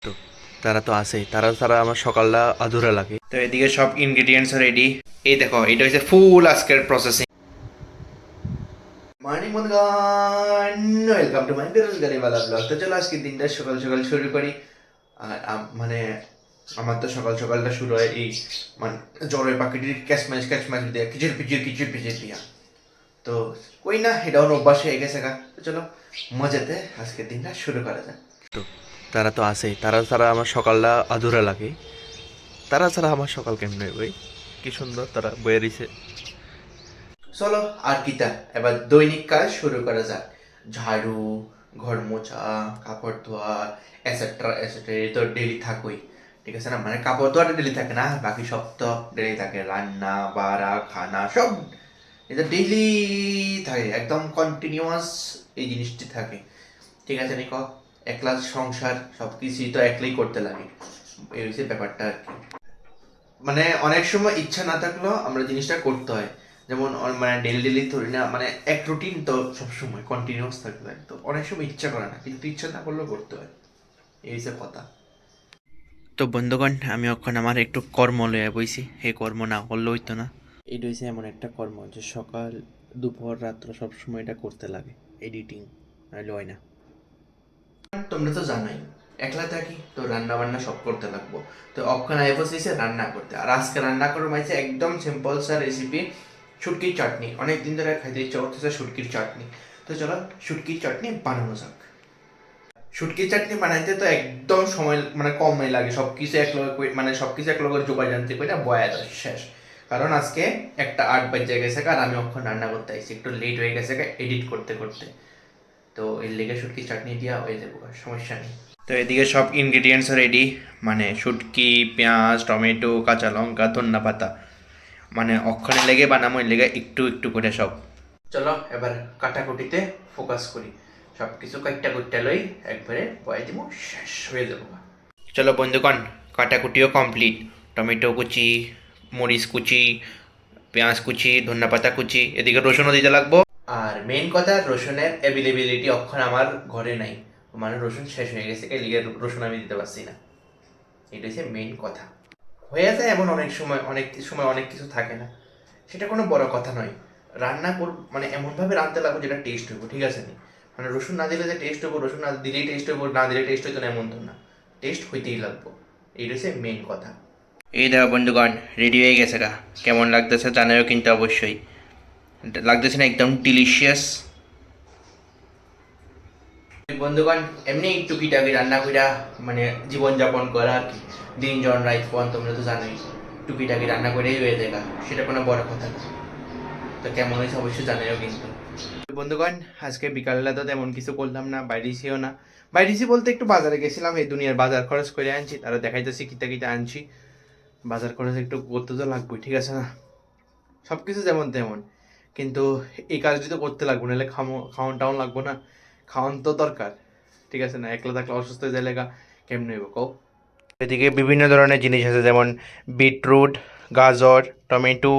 তো তারা তো আসেই, তারা ছাড়া আমার সকালটা আধুরা লাগে। তো এদিকে সব ইনগ্রিডিয়েন্টস রেডি। এই দেখো, এটা হচ্ছে ফুল আজকের প্রসেসিং। মর্নিং বন্ধুগণ, ওয়েলকাম টু মাই বেরোজগারিওয়ালা ব্লগ। তো চলো আজকে দিনটা সকাল সকাল শুরু করি। আর মানে আমার তো সকাল সকালটা শুরু হয় এই মানে জ্বরের পাখিটির ক্যাচম্যাচ ক্যাচম্যাচ দিয়ে কিচির পিচির দিয়া। তো কই না, এটাও অভ্যাস হয়ে গেছে গা। তো চলো মজাতে আজকের দিনটা শুরু করা যাক। তো তারা তো আসেই, তারা ছাড়া আমার সকালটা আধুরা লাগে। তারা ছাড়া আমার সকাল কেমনে ভাই, কি সুন্দর তারা বয়ে রয়েছে। চলো আর কিতা, এবার দৈনিক কাজ শুরু করা যাক। ঝাড়ু, ঘর মোছা, কাপড় ধোয়া, এসেট্রা এসেট্রা, তো ডেলি থাকুই। ঠিক আছে না, মানে কাপড় ধোয়াটা ডেলি থাকে না, বাকি সব তো ডেলি থাকে। রান্না বাড়া খানা সব এটা ডেইলি থাকে, একদম কন্টিনিউয়াস এই জিনিসটি থাকে। ঠিক আছে নিক, একলা সংসার সব কিছুই তো একলাই করতে লাগে। এই হচ্ছে ব্যাপারটা আর কি। মানে অনেক সময় ইচ্ছা না থাকলেও আমরা জিনিসটা করতে হয়। যেমন মানে ডেলি ডেলি ধরি না, মানে এক রুটিন তো সবসময় কন্টিনিউয়াস থাকতে হয়, তো অনেক সময় ইচ্ছা করে না, কিন্তু ইচ্ছা না করলেও করতে হয়। এই হচ্ছে কথা। তো বন্ধুগণ, আমি এখন আমার একটু কর্ম লইয়া বইছি, এই কর্ম না করলে হইতো না। এটা হচ্ছে এমন একটা কর্ম যে সকাল দুপুর রাত্র সবসময় এটা করতে লাগে, এডিটিং, নাহলে হয় না। তোমরা তো জানোই একলা থাকি, তো রান্না বান্না সব করতে লাগবো। তো অক্ষণ আই বসেছে রান্না করতে, আর আজকে রান্না করে মাইছে একদম সিম্পল সা রেসিপি, শুটকির চাটনি। অনেক দিন ধরে খাইতে ইচ্ছা করতেছে শুটকির চাটনি। তো চলো শুটকির চাটনি বানানো যাক। শুটকির চাটনি বানাইতে তো একদম সময় মানে কমই লাগে, সব কিছু এক লগে মানে সব কিছু এক লগে জোগাড় জানতে কইটা বয়া দাও শেষ। কারণ আজকে একটা 8 বাজে গেছে, আর আমি অক্ষণ রান্না করতে আইছি, একটু লেট হয়ে গেছে এডিট করতে করতে। তো এর লেগে শুটকি চাটনি দিয়া হয়ে যাবো, সমস্যা নেই। তো এদিকে সব ইনগ্রিডিয়েন্টস রেডি, মানে শুটকি, পেঁয়াজ, টমেটো, কাঁচা লঙ্কা, ধন্যা পাতা, মানে অক্ষণে লেগে বানামো, এর লেগে একটু একটু করে সব। চলো এবার কাটাকুটিতে ফোকাস করি। সব কিছু কাটটা কুটটা লই একবারে বয়ে দিব, শেষ হয়ে যাবো। চলো বন্ধুগণ, কাটাকুটিও কমপ্লিট। টমেটো কুচি, মরিচ কুচি, পেঁয়াজ কুচি, ধন্যা পাতা কুচি, এদিকে রসুনও দিতে লাগবো। আর মেইন কথা, রসুনের অ্যাভেলেবিলিটি অক্ষণ আমার ঘরে নাই, মানে রসুন শেষ হয়ে গেছে, এই লিগে রসুন আমি দিতে পারছি না। এটা হচ্ছে মেইন কথা। হয়ে যায় এমন অনেক সময়, অনেক সময় অনেক কিছু থাকে না, সেটা কোনো বড় কথা নয়। রান্না কর মানে এমনভাবে রাঁধতে লাগবো যেটা টেস্ট হইব, ঠিক আছে নি? মানে রসুন না দিলে যে টেস্ট হইব, রসুন না দিলেই টেস্ট হইব, না দিলে টেস্ট হইতো না এমন তো না। টেস্ট হইতেই লাগবো, এইটা হচ্ছে মেইন কথা। এই দেখো বন্ধুগণ, রেডি হয়ে গেছে গা। কেমন লাগতেছে জানাও কিন্তু অবশ্যই। লাগতেছে না একদম ডিলিশিয়াস? বন্ধুগণ, এমনি টুকিটাকি রান্না কইরা মানে জীবনযাপন করা আর কি। দিন জন রাইত পন তোমরা তো জানোই, টুকিটাকি রান্না করেই হয়ে যায়, সেটা কোনো বড় কথা না। তো কেমন হয়েছে অবশ্যই জানাইও কিন্তু। বন্ধুগণ, আজকে বিকালবেলা তো তেমন কিছু করলাম না, বাইরেছিও না। বাইরেছি বলতে একটু বাজারে গেছিলাম, এই দুনিয়ার বাজার খরচ করে আনছি, তারা দেখাইতেছি কিতা কিতা আনছি। বাজার খরচ একটু করতে তো লাগবেই, ঠিক আছে না? সব কিছু যেমন তেমন, কিন্তু এই কাজটি তো করতে লাগবো, নাহলে খাওয়ান টাউন লাগবো না। খাওয়ান তো দরকার, ঠিক আছে না? একলা থাকলে অসুস্থ হয়ে যাইলে কেমনে হইব কও? এদিকে বিভিন্ন ধরনের জিনিস আছে, যেমন বিটরুট, গাজর, টমেটো,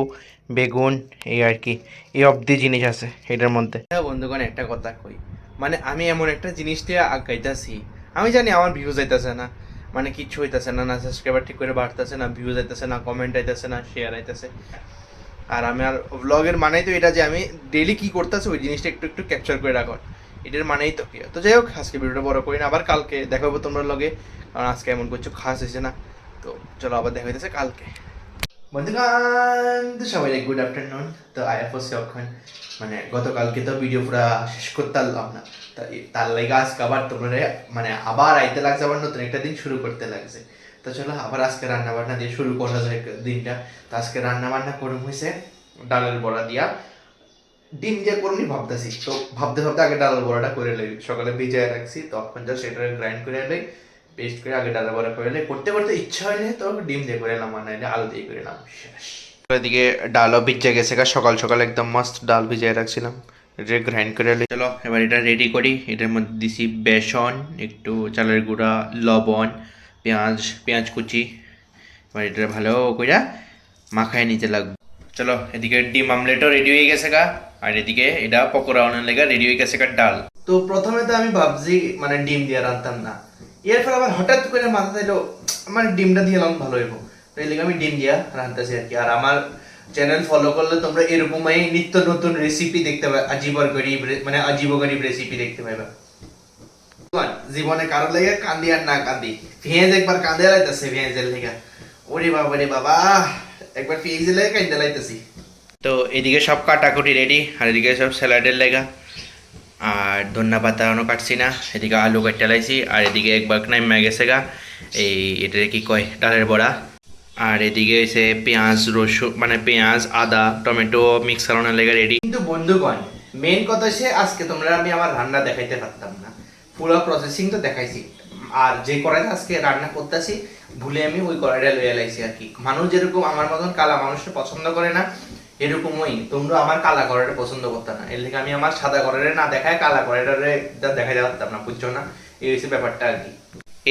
বেগুন, এই আর কি। এই অবধি জিনিস আছে এটার মধ্যে। হ্যাঁ বন্ধুগণ, একটা কথা কই, মানে আমি এমন একটা জিনিস দিয়ে আগাইতেছি, আমি জানি আমার ভিউজ আইতেছে না, মানে কিচ্ছু হইতেছে না, না সাবস্ক্রাইবার ঠিক করে বাড়তেছে না, ভিউজ আইতেছে না, কমেন্ট আইতেছে না, শেয়ার আইতেছে। আর আমি আর ব্লগের মানেই তো এটা যে আমি ডেইলি কী করতেছি ওই জিনিসটা একটু একটু ক্যাপচার করে রাখো, এটার মানেই তো কি। তো যাই হোক, আজকে ভিডিওটা বড় করি না, আবার কালকে দেখা হবে তোমরা লগে, কারণ আজকে এমন কিছু খাস হয়েছে না। তো চলো আবার দেখা হইতেছে কালকে। বন্ধুগণ, তো সবাই গুড আফটারনুন। তো আয়ার পড়ছে অক্ষণ, মানে গতকালকে তো ভিডিও পুরা শেষ করতে পারলাম না, তার লাগে আজকে আবার তোমরা মানে আবার আইতে লাগছে, আবার নতুন একটা দিন শুরু করতে লাগছে। তো চলো আবার আজকে রান্না বান্না দিয়ে শুরু করা যায় দিনটা। তো আজকে রান্না বান্না করুন হয়েছে ডালের বড়া দিয়া, ডিম দিয়ে করুনি ভাবতেছি। তো ভাবতে ভাবতে আগে ডালের বড়াটা করে লই, সকালে ভিজায় রাখছি, তখন যা সেটা গ্রাইন্ড করে লই, পেস্ট করে আগে ডালের বড়া করে লই। করতে করতে ইচ্ছা হইলে তো ডিম দিয়ে করে এলাম, মানে আলু দিয়ে করে এলাম, শেষ। এদিকে ডালও ভিজে গেছে, সকাল সকাল একদম মস্ত ডাল ভিজিয়ে রাখছিলাম, এটা গ্রাইন্ড করে লই। চলো এবার এটা রেডি করি। এটার মধ্যে দিছি বেসন, একটু চালের গুঁড়া, লবণ, পেঁয়াজ পেঁয়াজ কুচি। এবার এটা ভালো করে মাখায় নিতে লাগবে। চলো এদিকে ডিম আমলেটও রেডি হয়ে গেছে গা, আর এদিকে এটা পকোড়া বানানোর লেগে রেডি হয়ে গেছে গা ডাল। তো প্রথমে তো আমি ভাবছি মানে ডিম দিয়ে রান্তাম না, এরপর আবার হঠাৎ করে মাথা চাইলো আমার ডিমটা দিয়ে এলাম ভালো হইব, তো এই লেগে আমি ডিম দিয়া রাঁধতেছি আর কি। আর আমার চ্যানেল ফলো করলে তোমরা এরকমই নিত্য নতুন রেসিপি দেখতে পাবে, মানে আজীব গরিব রেসিপি দেখতে পাবে। জীবনে কারো লেগে কান্দি আর না কান্দি, পেঁয়াজ একবার কান্দে লাইতেছে পেঁয়াজের লেগে, ওরে বাবা রে বাবা, একবার পেঁয়াজের লেগে কান্দে লাইতেছি। তো এদিকে সব কাটাকুটি রেডি, আর এদিকে সব স্যালাডের লেগা, আর ধন্যা পাতা এখনো কাটছি না, এদিকে আলু কেটে লাইছি, আর এদিকে একবার নাইমা গেছে গা এই এটা কি কয় ডালের বড়া, আর এদিকে হচ্ছে পেঁয়াজ রসুন মানে পেঁয়াজ আদা টমেটো মিক্স করানোর লেগে রেডি। কিন্তু বন্ধুগণ মেইন কথা হচ্ছে আজকে তোমরা আমি আমার রান্না দেখাইতে পারতাম না, পুরো প্রসেসিং তো দেখাইছি, আর যে কড়াইতে আজকে রান্না করতেছি ভুলে আমি ওই কড়াইটা লইয়া লাইছি আর কি। মানুষ যেরকম আমার মতন কালা মানুষটা পছন্দ করে না, এরকমই তোমরা আমার কালা কড়াইটা পছন্দ করতে না, এর থেকে আমি আমার সাদা কড়াইটা না দেখায় কালা কড়াইটারে দেখাইতে পারতাম না, বুঝছো না, এই হচ্ছে ব্যাপারটা আর কি।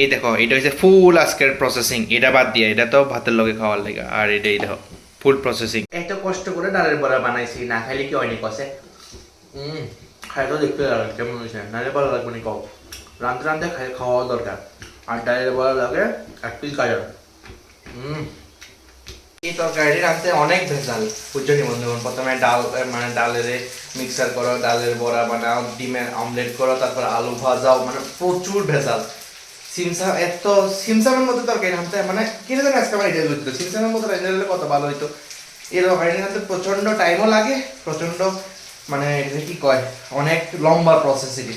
এই দেখো এটা হচ্ছে ফুল আজকের প্রসেসিং, এটা বাদ দিয়ে এটা তো ভাতের লগে খাওয়ার লাগে, আর এটাই দেখো ফুল প্রসেসিং। এত কষ্ট করে ডালের বড়া বানাইছি, না খাইলে কি অনেক কষে। খাইতে দেখতে লাগে কেমন হয়েছে, নাহলে ভালো লাগবে না, কও রাঁধতে রাঁধতে খাওয়া দরকার, আর ডালের বড়া লাগে এক পিস গাজর। এই তরকারি রাঁধতে অনেক ভেজাল, বুঝছো নি বন্ধুগণ। প্রথমে ডাল মানে ডালের মিক্সার করো, ডালের বড়া বানাও, ডিমের অমলেট করো, তারপর আলু ভাজাও, মানে প্রচুর ভেজাল। সিমসামের মধ্যে তরকারি রাঁধতে মানে কিনে দেন আজকে আমার এটা বুঝতো, সিমসামের মধ্যে রাঁধতে হলে কত ভালো হইতো। এই তরকারি রাঁধতে প্রচন্ড টাইমও লাগে, প্রচন্ড মানে এটা কি কয় অনেক লম্বা প্রসেস এটি।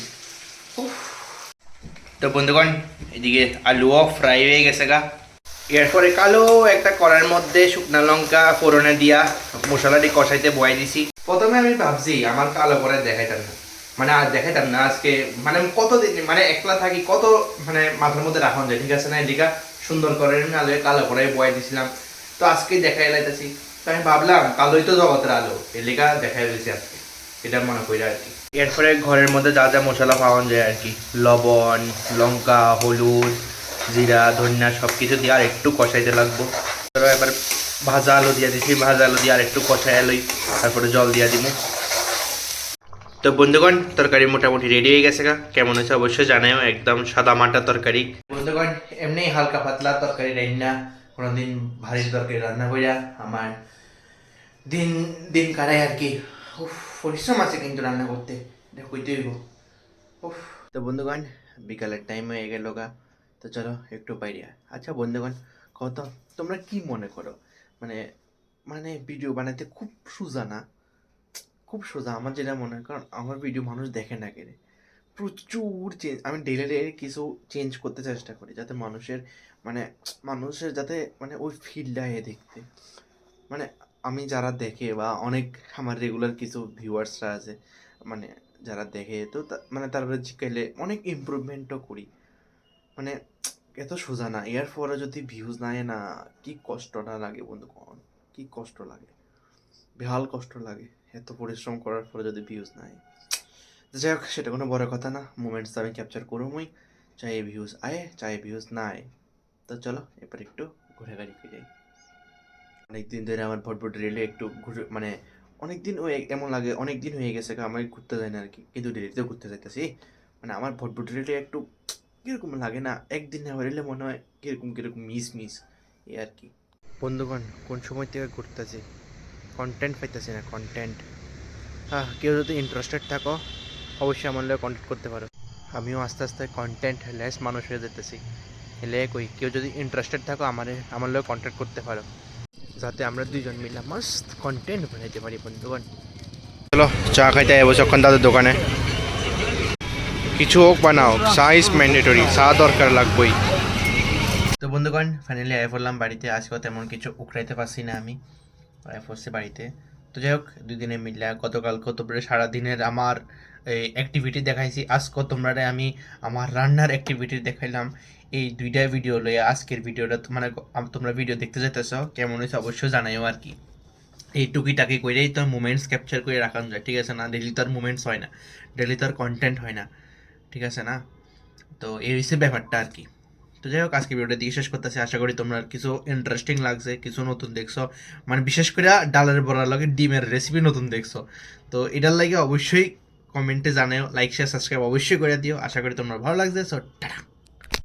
তো বন্ধুগণ এদিকে আলুও ফ্রাই হয়ে গেছে গা, এরপরে কালো একটা কড়াইয়ের মধ্যে শুকনো লঙ্কা ফোড়নে দিয়া মশলাটি কষাইতে বয়াই দিছি। প্রথমে আমি ভাবছি আমার কালো করে দেখাইতাম না, মানে আর দেখাইতাম না আজকে, মানে কতদিন মানে একলা থাকি কত মানে মাথার মধ্যে রাখা যায়, ঠিক আছে না, এদিকে সুন্দর করে আলো কালো করে বয়াই দিছিলাম, তো আজকে দেখাই লাইতেছি। তো আমি ভাবলাম কালোই তো জগতের আলো, এলিকা দেখাই দিয়েছি আজকে, এটা মনে করি আর কি। এরপরে ঘরের মধ্যে যা যা মশলা পাওয়া যায় আর কি, লবণ লঙ্কা হলুদ জিরা ধনিয়া সব কিছু দিয়ে আর একটু কষাইতে লাগবো। এবার ভাজা আলু দিয়ে দিছি, ভাজা আলু দিয়ে আর একটু কষাই আলুই, তারপরে জল দিয়ে দিব। তো বন্ধুগণ তরকারি মোটামুটি রেডি হয়ে গেছে গা, কেমন হয়েছে অবশ্যই জানাও, একদম সাদা মাটা তরকারি। বন্ধুগণ এমনি হালকা পাতলা তরকারি রান্না, কোনোদিন ভারী তরকারি রান্না করিয়া আমার দিন দিন কাটাই আর কি। পরিশ্রম আছে কিন্তু রান্না করতে, এটা কইতে হইব। তো বন্ধুগণ বিকালের টাইম হয়ে গেল গা, তো চলো একটু বাইরে। আচ্ছা বন্ধুগণ কত তোমরা কি মনে করো, মানে মানে ভিডিও বানাতে খুব সোজা না? খুব সোজা আমার যেটা মনে হয়, কারণ আমার ভিডিও মানুষ দেখে না কেন, প্রচুর চেঞ্জ আমি ডেলি ডেলি কিছু চেঞ্জ করতে চেষ্টা করি, যাতে মানুষের যাতে মানে ওই ফিল্ডটা দেখতে, মানে আমি যারা দেখে বা অনেক আমার রেগুলার কিছু ভিউয়ার্সরা আছে, মানে যারা দেখে তো মানে তারপরে জিজ্ঞাসলে অনেক ইমপ্রুভমেন্টও করি, মানে এত সোজা না। এর পরে যদি ভিউজ নাই না, কি কষ্টটা লাগে বন্ধুগণ, কি কষ্ট লাগে, বেহাল কষ্ট লাগে, এত পরিশ্রম করার পরে যদি ভিউজ নাই। যাই হোক সেটা কোনো বড় কথা না, মুমেন্টস আমি ক্যাপচার করবই, চাই ভিউজ আয় চাই ভিউজ না আয়। তো চলো এবার একটু ঘুরে গাড়ি ফিরে যাই। অনেকদিন ধরে আমার ভটভট রেলে একটু ঘুরে মানে অনেকদিন ওই এমন লাগে অনেক দিন হয়ে গেছে আমি ঘুরতে যাই না আর কি, কিন্তু ডেলিতে ঘুরতে যাইতেছি, মানে আমার ভটভট রেলে একটু কীরকম লাগে না, একদিন না হইলে মনে হয় কীরকম কীরকম মিস এই আর কি। বন্ধুগণ কোন সময় থেকে ঘুরতেছি, কন্টেন্ট পাইতেছি না কন্টেন্ট। হ্যাঁ কেউ যদি ইন্টারেস্টেড থাকো অবশ্যই আমার লোক কন্ট্যাক্ট করতে পারো, আমিও আস্তে আস্তে কন্টেন্ট লেস মানুষ হয়ে যেতেছি, হেলে কই কেউ যদি ইন্টারেস্টেড থাকো আমার লোক কন্ট্যাক্ট করতে পারো, যাতে আমরা দুইজন মিলে মস্ত কন্টেন্ট বানাইতে পারি বন্ধুগণ। চলো চা খাইতে যাবো যখন তাদের দোকানে, কিছু হোক বানাও চা ইজ ম্যান্ডেটরি, চা দরকার লাগবেই। তো বন্ধুগণ ফাইনালি আয় পড়লাম বাড়িতে, আজকেও তেমন কিছু উকড়াইতে পারছি না আমি, আয় পড়ছি বাড়িতে। তো যাই হোক দুদিনে মিললা গতকালকে তোমরা সারাদিনের আমার অ্যাক্টিভিটি দেখাইছি, আজকে তোমরা আমি আমার রান্নার অ্যাক্টিভিটি দেখাইলাম। এই দুইটা ভিডিও লয়ে আজকের ভিডিওটা মানে তোমরা ভিডিও দেখতে যেতেছ কেমন হয়েছে অবশ্যই জানাইও আর কি। এই টুকিটাকি করেই তো মুমেন্টস ক্যাপচার করে রাখানো যায়, ঠিক আছে না, ডেলি তো আর মুমেন্টস হয় না, ডেলি তো আর কন্টেন্ট হয় না, ঠিক আছে না। তো এই হচ্ছে ব্যাপারটা আর কি। তো যাই হোক আজকে ভিডিওটা দিকে শেষ করতেছি, আশা করি তোমরা কিছু ইন্টারেস্টিং লাগছে, কিছু নতুন দেখছো, মানে বিশেষ করে ডালের বড়ার লগে ডিমের রেসিপি নতুন দেখছো, তো এটার লাগে অবশ্যই কমেন্টে জানাও, লাইক শেয়ার সাবস্ক্রাইব অবশ্যই করে দিও, আশা করি তোমরা ভালো লাগছে। So tata.